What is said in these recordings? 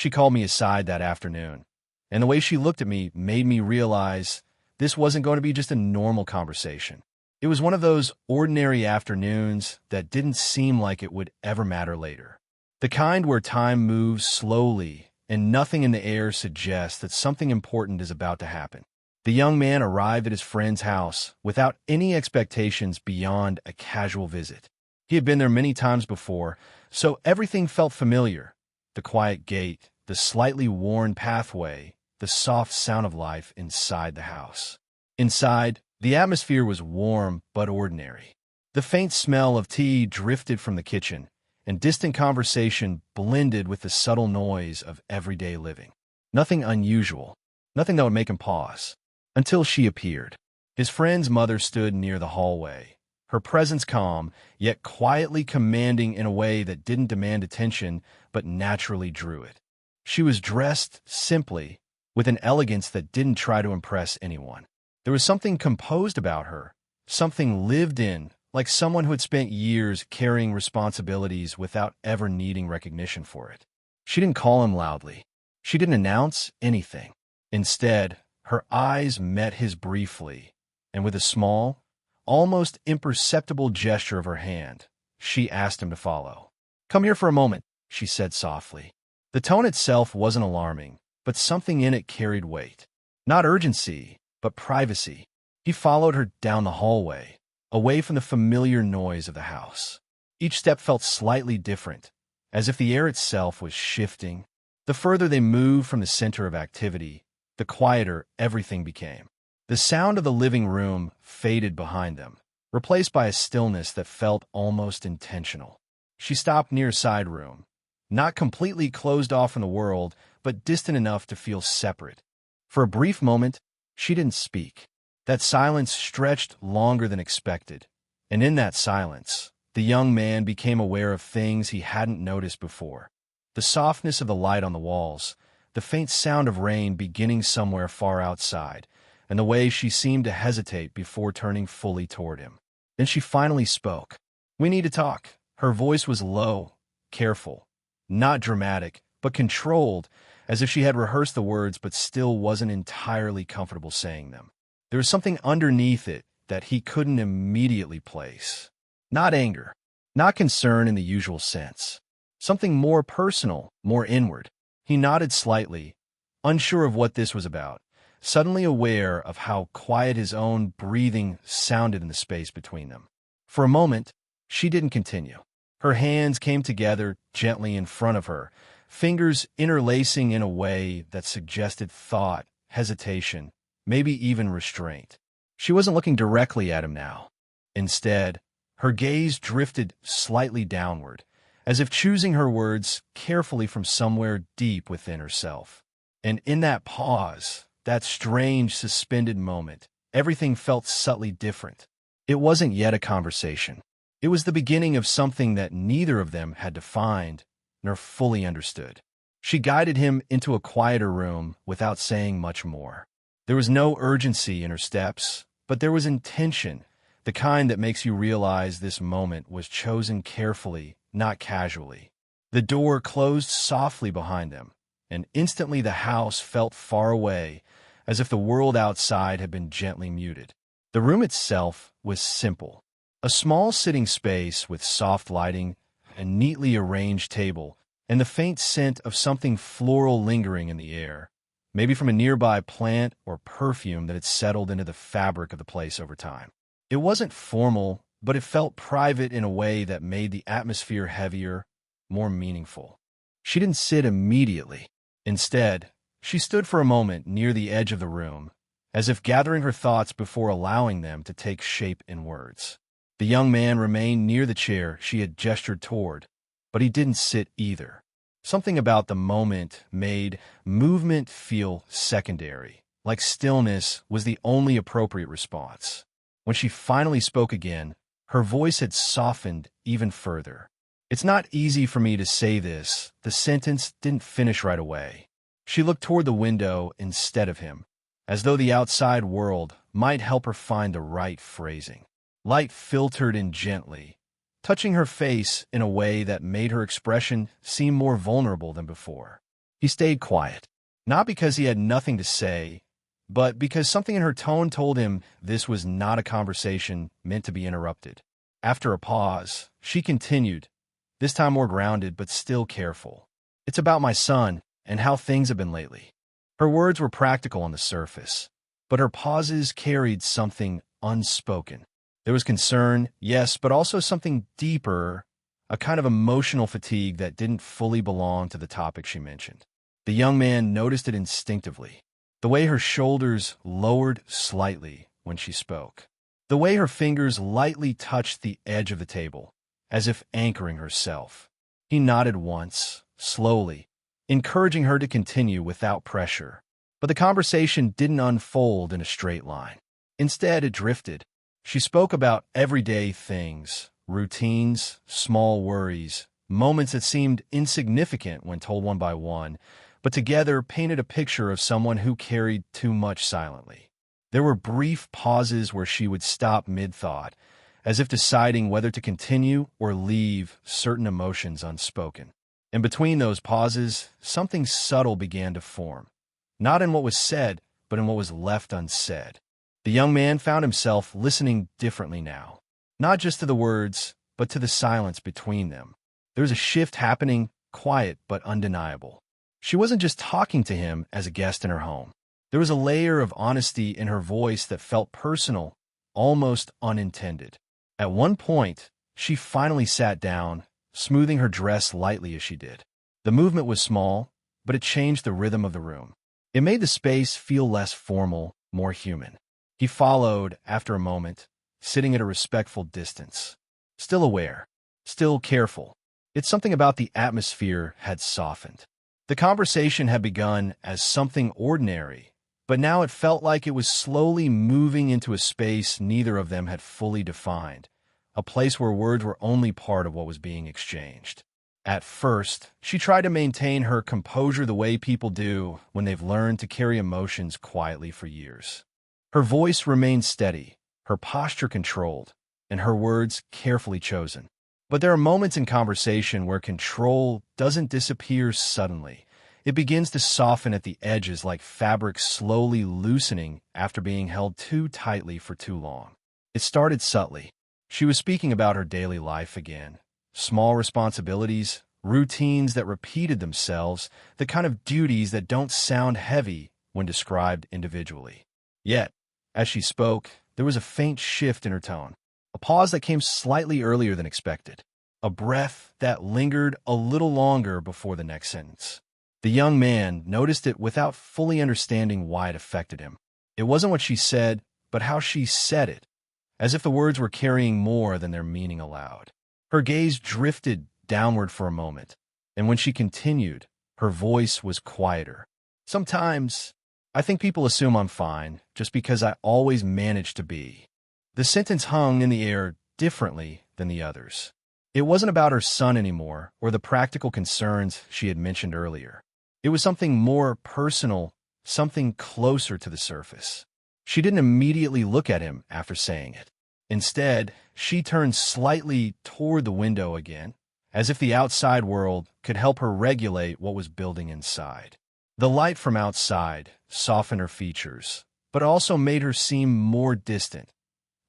She called me aside that afternoon, and the way she looked at me made me realize this wasn't going to be just a normal conversation. It was one of those ordinary afternoons that didn't seem like it would ever matter later. The kind where time moves slowly and nothing in the air suggests that something important is about to happen. The young man arrived at his friend's house without any expectations beyond a casual visit. He had been there many times before, so everything felt familiar. The quiet gate, the slightly worn pathway, the soft sound of life inside the house. Inside, the atmosphere was warm but ordinary. The faint smell of tea drifted from the kitchen, and distant conversation blended with the subtle noise of everyday living. Nothing unusual, nothing that would make him pause. Until she appeared. His friend's mother stood near the hallway, her presence calm, yet quietly commanding in a way that didn't demand attention but naturally drew it. She was dressed simply, with an elegance that didn't try to impress anyone. There was something composed about her, something lived in, like someone who had spent years carrying responsibilities without ever needing recognition for it. She didn't call him loudly. She didn't announce anything. Instead, her eyes met his briefly, and with a small, almost imperceptible gesture of her hand, she asked him to follow. "Come here for a moment," she said softly. The tone itself wasn't alarming, but something in it carried weight. Not urgency, but privacy. He followed her down the hallway, away from the familiar noise of the house. Each step felt slightly different, as if the air itself was shifting. The further they moved from the center of activity, the quieter everything became. The sound of the living room faded behind them, replaced by a stillness that felt almost intentional. She stopped near a side room, not completely closed off from the world, but distant enough to feel separate. For a brief moment, she didn't speak. That silence stretched longer than expected, and in that silence, the young man became aware of things he hadn't noticed before. The softness of the light on the walls, the faint sound of rain beginning somewhere far outside, and the way she seemed to hesitate before turning fully toward him. Then she finally spoke. "We need to talk." Her voice was low, careful, not dramatic, but controlled, as if she had rehearsed the words but still wasn't entirely comfortable saying them. There was something underneath it that he couldn't immediately place. Not anger, not concern in the usual sense. Something more personal, more inward. He nodded slightly, unsure of what this was about, suddenly aware of how quiet his own breathing sounded in the space between them. For a moment, she didn't continue. Her hands came together gently in front of her, fingers interlacing in a way that suggested thought, hesitation, maybe even restraint. She wasn't looking directly at him now. Instead, her gaze drifted slightly downward, as if choosing her words carefully from somewhere deep within herself. And in that pause, that strange suspended moment, everything felt subtly different. It wasn't yet a conversation. It was the beginning of something that neither of them had defined nor fully understood. She guided him into a quieter room without saying much more. There was no urgency in her steps, but there was intention, the kind that makes you realize this moment was chosen carefully, not casually. The door closed softly behind them, and instantly the house felt far away, as if the world outside had been gently muted. The room itself was simple. A small sitting space with soft lighting, a neatly arranged table, and the faint scent of something floral lingering in the air, maybe from a nearby plant or perfume that had settled into the fabric of the place over time. It wasn't formal, but it felt private in a way that made the atmosphere heavier, more meaningful. She didn't sit immediately. Instead, she stood for a moment near the edge of the room, as if gathering her thoughts before allowing them to take shape in words. The young man remained near the chair she had gestured toward, but he didn't sit either. Something about the moment made movement feel secondary, like stillness was the only appropriate response. When she finally spoke again, her voice had softened even further. "It's not easy for me to say this." The sentence didn't finish right away. She looked toward the window instead of him, as though the outside world might help her find the right phrasing. Light filtered in gently, touching her face in a way that made her expression seem more vulnerable than before. He stayed quiet, not because he had nothing to say, but because something in her tone told him this was not a conversation meant to be interrupted. After a pause, she continued, this time more grounded but still careful. It's about my son and how things have been lately. Her words were practical on the surface, but her pauses carried something unspoken. There was concern, yes, but also something deeper, a kind of emotional fatigue that didn't fully belong to the topic she mentioned. The young man noticed it instinctively, the way her shoulders lowered slightly when she spoke, the way her fingers lightly touched the edge of the table, as if anchoring herself. He nodded once, slowly, encouraging her to continue without pressure. But the conversation didn't unfold in a straight line. Instead, it drifted. She spoke about everyday things, routines, small worries, moments that seemed insignificant when told one by one, but together painted a picture of someone who carried too much silently. There were brief pauses where she would stop mid-thought, as if deciding whether to continue or leave certain emotions unspoken. And between those pauses, something subtle began to form, not in what was said, but in what was left unsaid. The young man found himself listening differently now, not just to the words, but to the silence between them. There was a shift happening, quiet but undeniable. She wasn't just talking to him as a guest in her home. There was a layer of honesty in her voice that felt personal, almost unintended. At one point, she finally sat down, smoothing her dress lightly as she did. The movement was small, but it changed the rhythm of the room. It made the space feel less formal, more human. He followed after a moment, sitting at a respectful distance. Still aware, still careful. It's something about the atmosphere had softened. The conversation had begun as something ordinary, but now it felt like it was slowly moving into a space neither of them had fully defined, a place where words were only part of what was being exchanged. At first, she tried to maintain her composure the way people do when they've learned to carry emotions quietly for years. Her voice remained steady, her posture controlled, and her words carefully chosen. But there are moments in conversation where control doesn't disappear suddenly. It begins to soften at the edges like fabric slowly loosening after being held too tightly for too long. It started subtly. She was speaking about her daily life again. Small responsibilities, routines that repeated themselves, the kind of duties that don't sound heavy when described individually. Yet, as she spoke, there was a faint shift in her tone, a pause that came slightly earlier than expected, a breath that lingered a little longer before the next sentence. The young man noticed it without fully understanding why it affected him. It wasn't what she said, but how she said it, as if the words were carrying more than their meaning allowed. Her gaze drifted downward for a moment, and when she continued, her voice was quieter. Sometimes, I think people assume I'm fine just because I always manage to be. The sentence hung in the air differently than the others. It wasn't about her son anymore or the practical concerns she had mentioned earlier. It was something more personal, something closer to the surface. She didn't immediately look at him after saying it. Instead, she turned slightly toward the window again, as if the outside world could help her regulate what was building inside. The light from outside softened her features, but also made her seem more distant,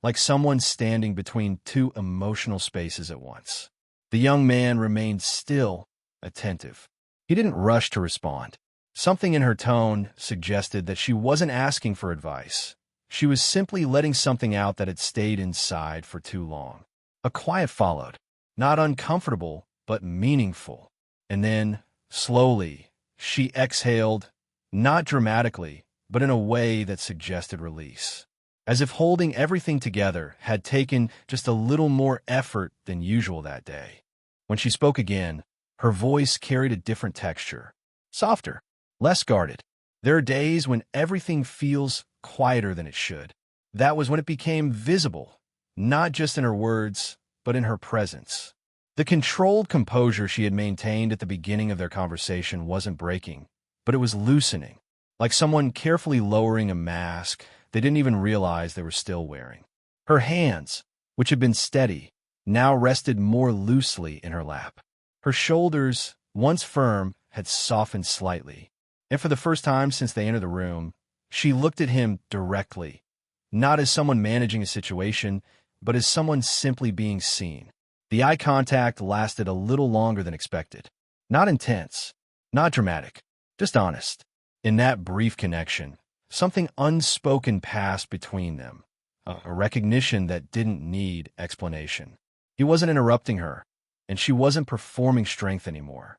like someone standing between two emotional spaces at once. The young man remained still, attentive. He didn't rush to respond. Something in her tone suggested that she wasn't asking for advice. She was simply letting something out that had stayed inside for too long. A quiet followed, not uncomfortable, but meaningful. And then, slowly, she exhaled, not dramatically, but in a way that suggested release, as if holding everything together had taken just a little more effort than usual that day. When she spoke again, her voice carried a different texture, softer, less guarded. There are days when everything feels quieter than it should. That was when it became visible, not just in her words, but in her presence. The controlled composure she had maintained at the beginning of their conversation wasn't breaking, but it was loosening, like someone carefully lowering a mask they didn't even realize they were still wearing. Her hands, which had been steady, now rested more loosely in her lap. Her shoulders, once firm, had softened slightly. And for the first time since they entered the room, she looked at him directly, not as someone managing a situation, but as someone simply being seen. The eye contact lasted a little longer than expected. Not intense, not dramatic, just honest. In that brief connection, something unspoken passed between them, a recognition that didn't need explanation. He wasn't interrupting her, and she wasn't performing strength anymore.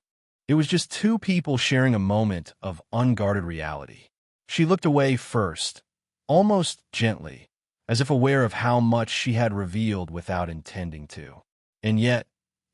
It was just two people sharing a moment of unguarded reality. She looked away first, almost gently, as if aware of how much she had revealed without intending to. And yet,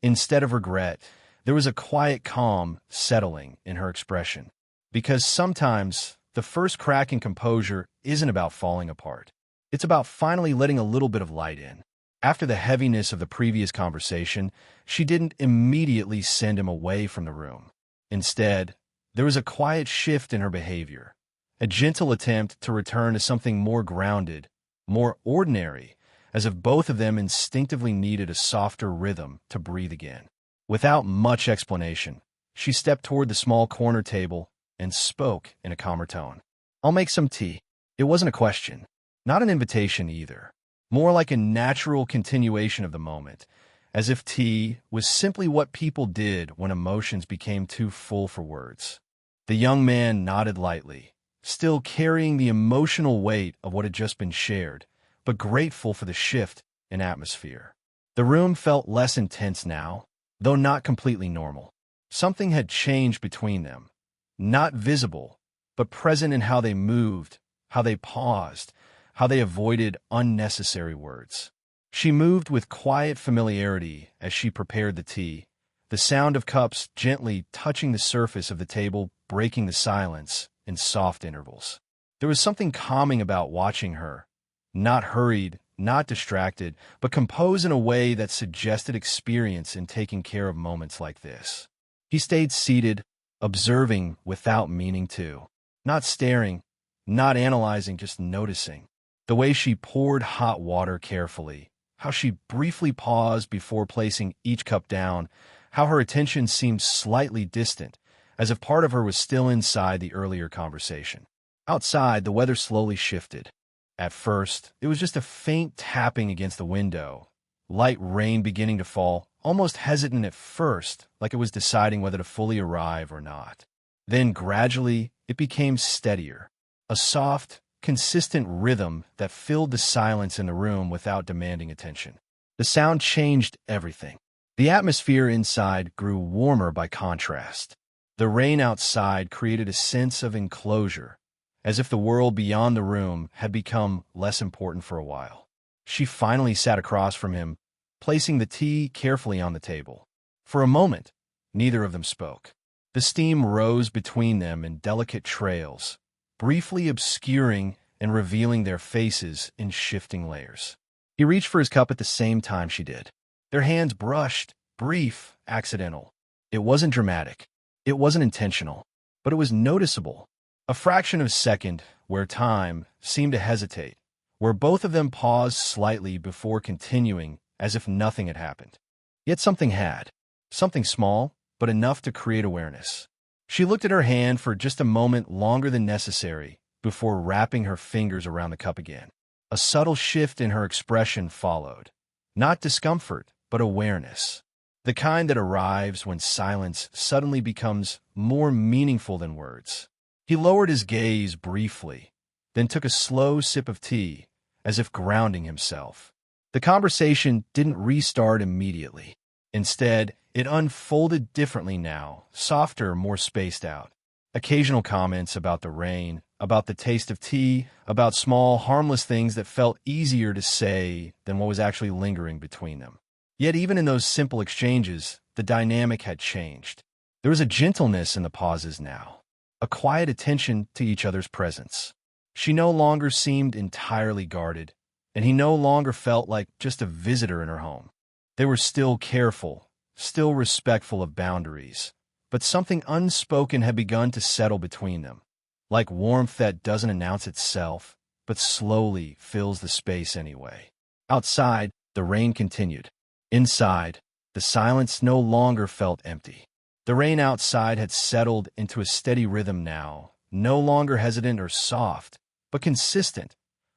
instead of regret, there was a quiet calm settling in her expression. Because sometimes the first crack in composure isn't about falling apart. It's about finally letting a little bit of light in. After the heaviness of the previous conversation, she didn't immediately send him away from the room. Instead, there was a quiet shift in her behavior, a gentle attempt to return to something more grounded, more ordinary, as if both of them instinctively needed a softer rhythm to breathe again. Without much explanation, she stepped toward the small corner table and spoke in a calmer tone. "I'll make some tea." It wasn't a question, not an invitation either. More like a natural continuation of the moment, as if tea was simply what people did when emotions became too full for words. The young man nodded lightly, still carrying the emotional weight of what had just been shared, but grateful for the shift in atmosphere. The room felt less intense now, though not completely normal. Something had changed between them, not visible, but present in how they moved, how they paused, how they avoided unnecessary words. She moved with quiet familiarity as she prepared the tea, the sound of cups gently touching the surface of the table breaking the silence in soft intervals. There was something calming about watching her, not hurried, not distracted, but composed in a way that suggested experience in taking care of moments like this. He stayed seated, observing without meaning to, not staring, not analyzing, just noticing. The way she poured hot water carefully, how she briefly paused before placing each cup down, how her attention seemed slightly distant, as if part of her was still inside the earlier conversation. Outside, the weather slowly shifted. At first, it was just a faint tapping against the window, light rain beginning to fall, almost hesitant at first, like it was deciding whether to fully arrive or not. Then gradually, it became steadier, a soft, consistent rhythm that filled the silence in the room without demanding attention. The sound changed everything. The atmosphere inside grew warmer by contrast. The rain outside created a sense of enclosure, as if the world beyond the room had become less important for a while. She finally sat across from him, placing the tea carefully on the table. For a moment, neither of them spoke. The steam rose between them in delicate trails, briefly obscuring and revealing their faces in shifting layers. He reached for his cup at the same time she did. Their hands brushed, brief, accidental. It wasn't dramatic. It wasn't intentional, but it was noticeable. A fraction of a second where time seemed to hesitate, where both of them paused slightly before continuing as if nothing had happened. Yet something had. Something small, but enough to create awareness. She looked at her hand for just a moment longer than necessary before wrapping her fingers around the cup again. A subtle shift in her expression followed. Not discomfort, but awareness. The kind that arrives when silence suddenly becomes more meaningful than words. He lowered his gaze briefly, then took a slow sip of tea, as if grounding himself. The conversation didn't restart immediately. Instead, it unfolded differently now, softer, more spaced out. Occasional comments about the rain, about the taste of tea, about small, harmless things that felt easier to say than what was actually lingering between them. Yet even in those simple exchanges, the dynamic had changed. There was a gentleness in the pauses now, a quiet attention to each other's presence. She no longer seemed entirely guarded, and he no longer felt like just a visitor in her home. They were still careful, still respectful of boundaries, but something unspoken had begun to settle between them, like warmth that doesn't announce itself, but slowly fills the space anyway. Outside, the rain continued. Inside, the silence no longer felt empty. The rain outside had settled into a steady rhythm now, no longer hesitant or soft, but consistent,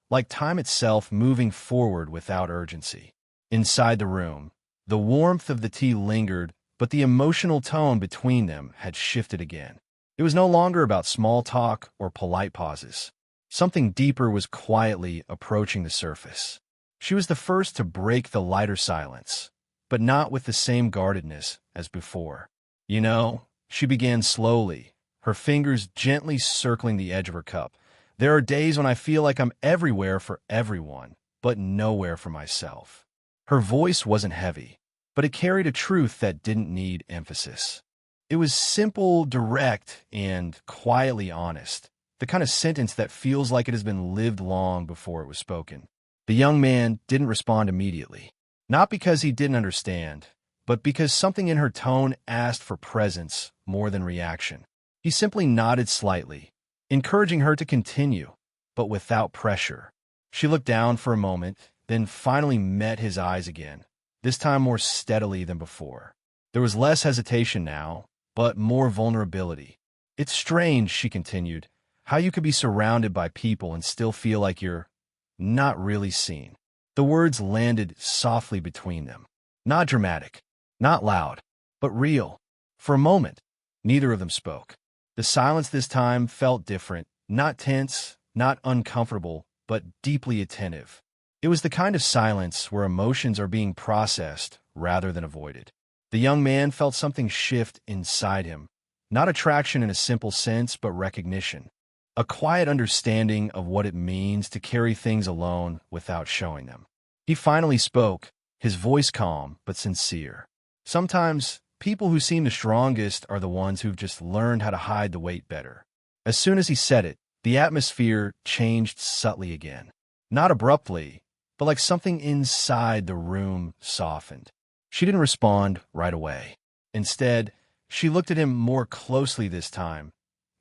like time itself moving forward without urgency. Inside the room, the warmth of the tea lingered, but the emotional tone between them had shifted again. It was no longer about small talk or polite pauses. Something deeper was quietly approaching the surface. She was the first to break the lighter silence, but not with the same guardedness as before. "You know," she began slowly, her fingers gently circling the edge of her cup, "there are days when I feel like I'm everywhere for everyone, but nowhere for myself." Her voice wasn't heavy, but it carried a truth that didn't need emphasis. It was simple, direct, and quietly honest, the kind of sentence that feels like it has been lived long before it was spoken. The young man didn't respond immediately, not because he didn't understand, but because something in her tone asked for presence more than reaction. He simply nodded slightly, encouraging her to continue, but without pressure. She looked down for a moment, then finally met his eyes again, this time more steadily than before. There was less hesitation now, but more vulnerability. "It's strange," she continued, "how you could be surrounded by people and still feel like you're not really seen." The words landed softly between them. Not dramatic, not loud, but real. For a moment, neither of them spoke. The silence this time felt different, not tense, not uncomfortable, but deeply attentive. It was the kind of silence where emotions are being processed rather than avoided. The young man felt something shift inside him, not attraction in a simple sense, but recognition. A quiet understanding of what it means to carry things alone without showing them. He finally spoke, his voice calm but sincere. "Sometimes, people who seem the strongest are the ones who've just learned how to hide the weight better." As soon as he said it, the atmosphere changed subtly again. Not abruptly, but like something inside the room softened. She didn't respond right away. Instead, she looked at him more closely this time,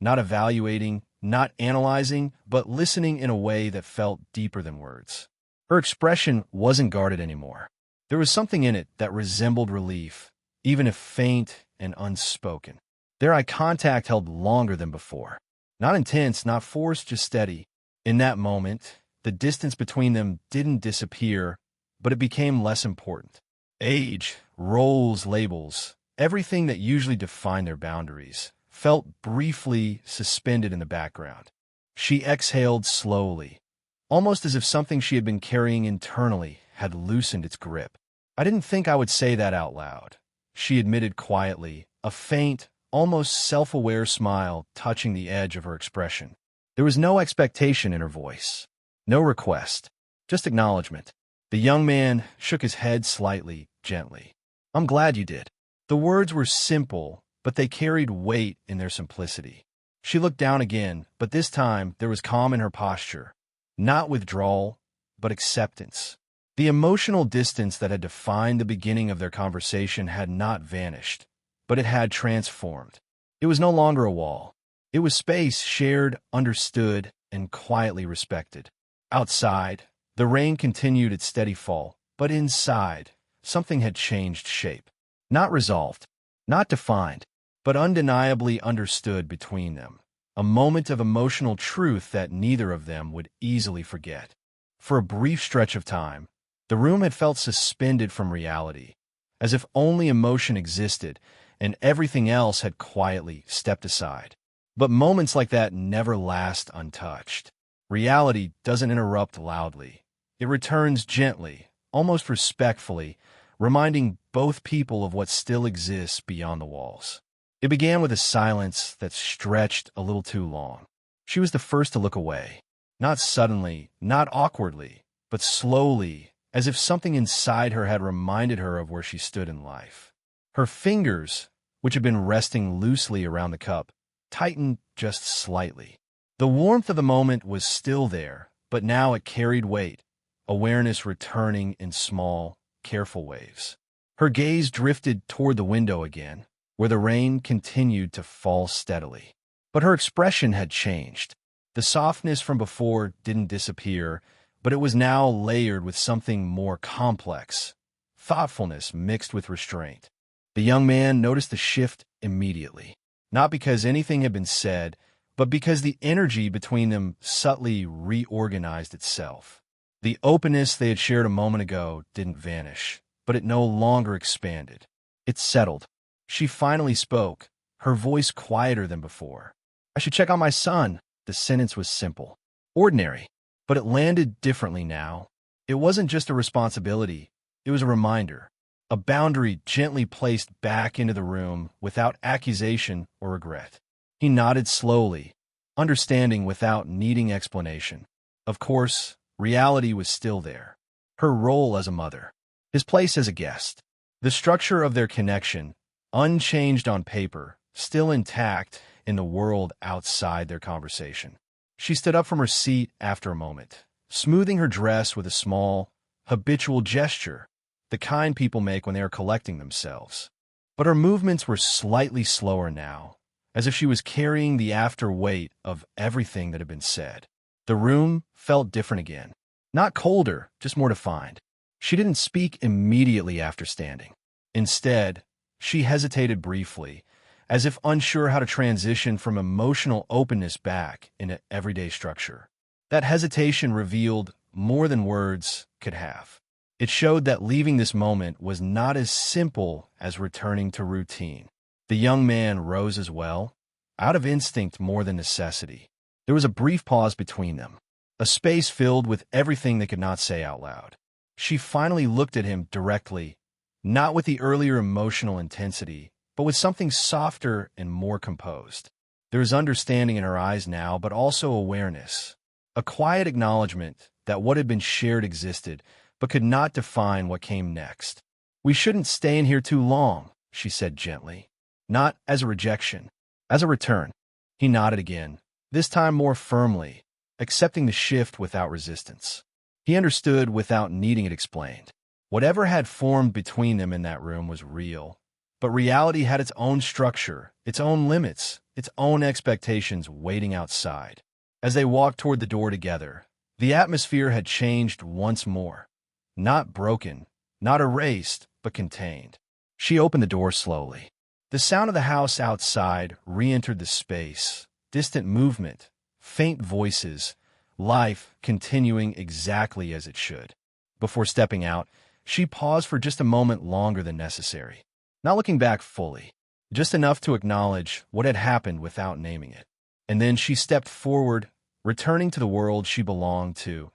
not evaluating, not analyzing, but listening in a way that felt deeper than words. Her expression wasn't guarded anymore. There was something in it that resembled relief, even if faint and unspoken. Their eye contact held longer than before. Not intense, not forced, just steady. In that moment, the distance between them didn't disappear, but it became less important. Age, roles, labels, everything that usually defined their boundaries, felt briefly suspended in the background. She exhaled slowly, almost as if something she had been carrying internally had loosened its grip. "I didn't think I would say that out loud," she admitted quietly, a faint, almost self-aware smile touching the edge of her expression. There was no expectation in her voice, no request, just acknowledgement. The young man shook his head slightly, gently. "I'm glad you did." The words were simple, but they carried weight in their simplicity. She looked down again, but this time there was calm in her posture. Not withdrawal, but acceptance. The emotional distance that had defined the beginning of their conversation had not vanished, but it had transformed. It was no longer a wall. It was space shared, understood, and quietly respected. Outside, the rain continued its steady fall, but inside, something had changed shape. Not resolved, not defined, but undeniably understood between them. A moment of emotional truth that neither of them would easily forget. For a brief stretch of time, the room had felt suspended from reality, as if only emotion existed and everything else had quietly stepped aside. But moments like that never last untouched. Reality doesn't interrupt loudly. It returns gently, almost respectfully, reminding both people of what still exists beyond the walls. It began with a silence that stretched a little too long. She was the first to look away. Not suddenly, not awkwardly, but slowly, as if something inside her had reminded her of where she stood in life. Her fingers, which had been resting loosely around the cup, tightened just slightly. The warmth of the moment was still there, but now it carried weight, awareness returning in small, careful waves. Her gaze drifted toward the window again, where the rain continued to fall steadily. But her expression had changed. The softness from before didn't disappear, but it was now layered with something more complex, thoughtfulness mixed with restraint. The young man noticed the shift immediately, not because anything had been said, but because the energy between them subtly reorganized itself. The openness they had shared a moment ago didn't vanish, but it no longer expanded. It settled. She finally spoke, her voice quieter than before. "I should check on my son." The sentence was simple, ordinary, but it landed differently now. It wasn't just a responsibility, it was a reminder, a boundary gently placed back into the room without accusation or regret. He nodded slowly, understanding without needing explanation. Of course, reality was still there. Her role as a mother, his place as a guest. The structure of their connection, unchanged on paper, still intact in the world outside their conversation. She stood up from her seat after a moment, smoothing her dress with a small, habitual gesture, the kind people make when they are collecting themselves. But her movements were slightly slower now, as if she was carrying the after weight of everything that had been said. The room felt different again. Not colder, just more defined. She didn't speak immediately after standing. Instead, she hesitated briefly, as if unsure how to transition from emotional openness back into everyday structure. That hesitation revealed more than words could have. It showed that leaving this moment was not as simple as returning to routine. The young man rose as well, out of instinct more than necessity. There was a brief pause between them, a space filled with everything they could not say out loud. She finally looked at him directly, not with the earlier emotional intensity, but with something softer and more composed. There was understanding in her eyes now, but also awareness, a quiet acknowledgement that what had been shared existed, but could not define what came next. "We shouldn't stay in here too long," she said gently. Not as a rejection, as a return. He nodded again, this time more firmly, accepting the shift without resistance. He understood without needing it explained. Whatever had formed between them in that room was real, but reality had its own structure, its own limits, its own expectations waiting outside. As they walked toward the door together, the atmosphere had changed once more. Not broken, not erased, but contained. She opened the door slowly. The sound of the house outside re-entered the space, distant movement, faint voices, life continuing exactly as it should. Before stepping out, she paused for just a moment longer than necessary, not looking back fully, just enough to acknowledge what had happened without naming it. And then she stepped forward, returning to the world she belonged to,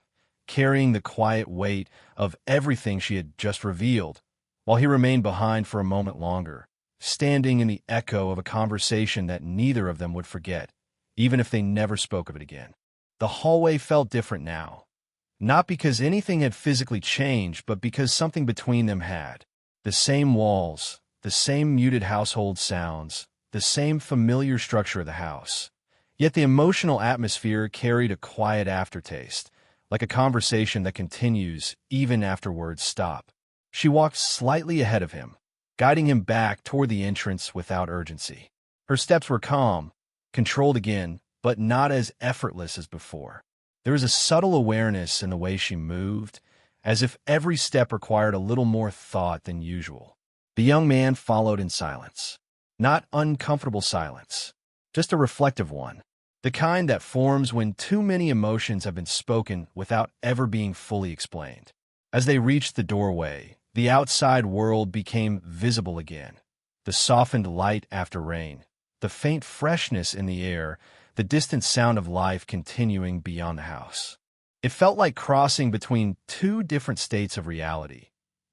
carrying the quiet weight of everything she had just revealed, while he remained behind for a moment longer, standing in the echo of a conversation that neither of them would forget, even if they never spoke of it again. The hallway felt different now, not because anything had physically changed, but because something between them had. The same walls, the same muted household sounds, the same familiar structure of the house. Yet the emotional atmosphere carried a quiet aftertaste, like a conversation that continues even after words stop. She walked slightly ahead of him, guiding him back toward the entrance without urgency. Her steps were calm, controlled again, but not as effortless as before. There was a subtle awareness in the way she moved, as if every step required a little more thought than usual. The young man followed in silence. Not uncomfortable silence, just a reflective one, the kind that forms when too many emotions have been spoken without ever being fully explained. As they reached the doorway, the outside world became visible again. The softened light after rain, the faint freshness in the air, the distant sound of life continuing beyond the house. It felt like crossing between two different states of reality,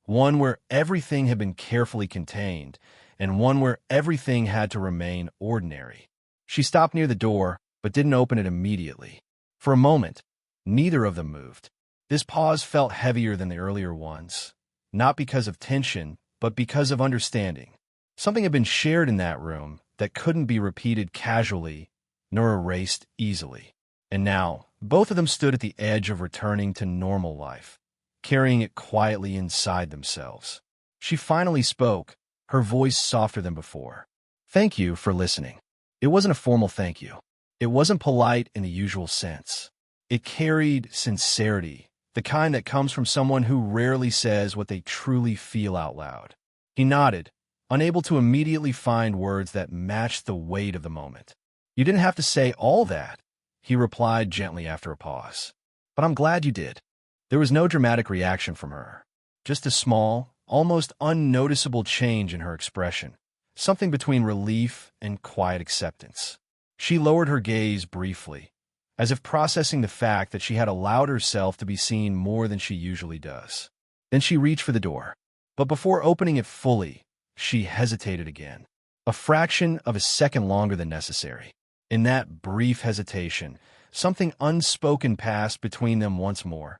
one where everything had been carefully contained, and one where everything had to remain ordinary. She stopped near the door, but didn't open it immediately. For a moment, neither of them moved. This pause felt heavier than the earlier ones, not because of tension, but because of understanding. Something had been shared in that room that couldn't be repeated casually nor erased easily. And now, both of them stood at the edge of returning to normal life, carrying it quietly inside themselves. She finally spoke, her voice softer than before. "Thank you for listening." It wasn't a formal thank you. It wasn't polite in the usual sense. It carried sincerity, the kind that comes from someone who rarely says what they truly feel out loud. He nodded, unable to immediately find words that matched the weight of the moment. "You didn't have to say all that," he replied gently after a pause. "But I'm glad you did." There was no dramatic reaction from her, just a small, almost unnoticeable change in her expression, something between relief and quiet acceptance. She lowered her gaze briefly, as if processing the fact that she had allowed herself to be seen more than she usually does. Then she reached for the door. But before opening it fully, she hesitated again, a fraction of a second longer than necessary. In that brief hesitation, something unspoken passed between them once more.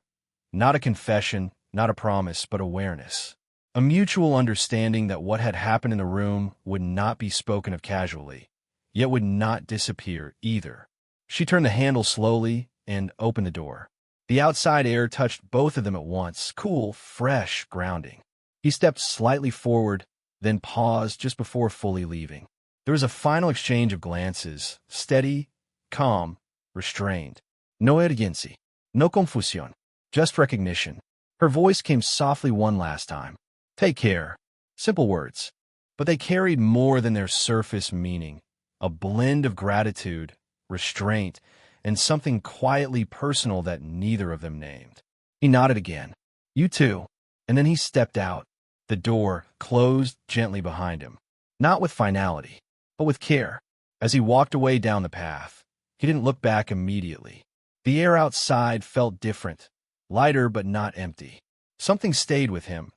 Not a confession, not a promise, but awareness. A mutual understanding that what had happened in the room would not be spoken of casually, yet would not disappear either. She turned the handle slowly and opened the door. The outside air touched both of them at once, cool, fresh, grounding. He stepped slightly forward, then paused just before fully leaving. There was a final exchange of glances, steady, calm, restrained. No urgencia, no confusión, just recognition. Her voice came softly one last time. "Take care." Simple words, but they carried more than their surface meaning, a blend of gratitude, restraint, and something quietly personal that neither of them named. He nodded again. "You too." And then he stepped out. The door closed gently behind him, not with finality, but with care. As he walked away down the path, he didn't look back immediately. The air outside felt different, lighter but not empty. Something stayed with him,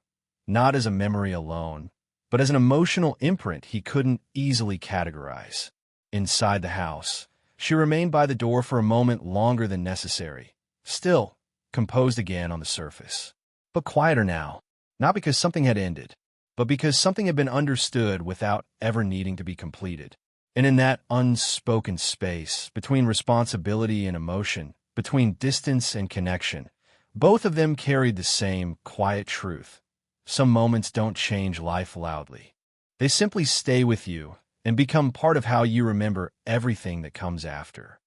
not as a memory alone, but as an emotional imprint he couldn't easily categorize. Inside the house, she remained by the door for a moment longer than necessary, still, composed again on the surface. But quieter now, not because something had ended, but because something had been understood without ever needing to be completed. And in that unspoken space, between responsibility and emotion, between distance and connection, both of them carried the same quiet truth. Some moments don't change life loudly. They simply stay with you and become part of how you remember everything that comes after.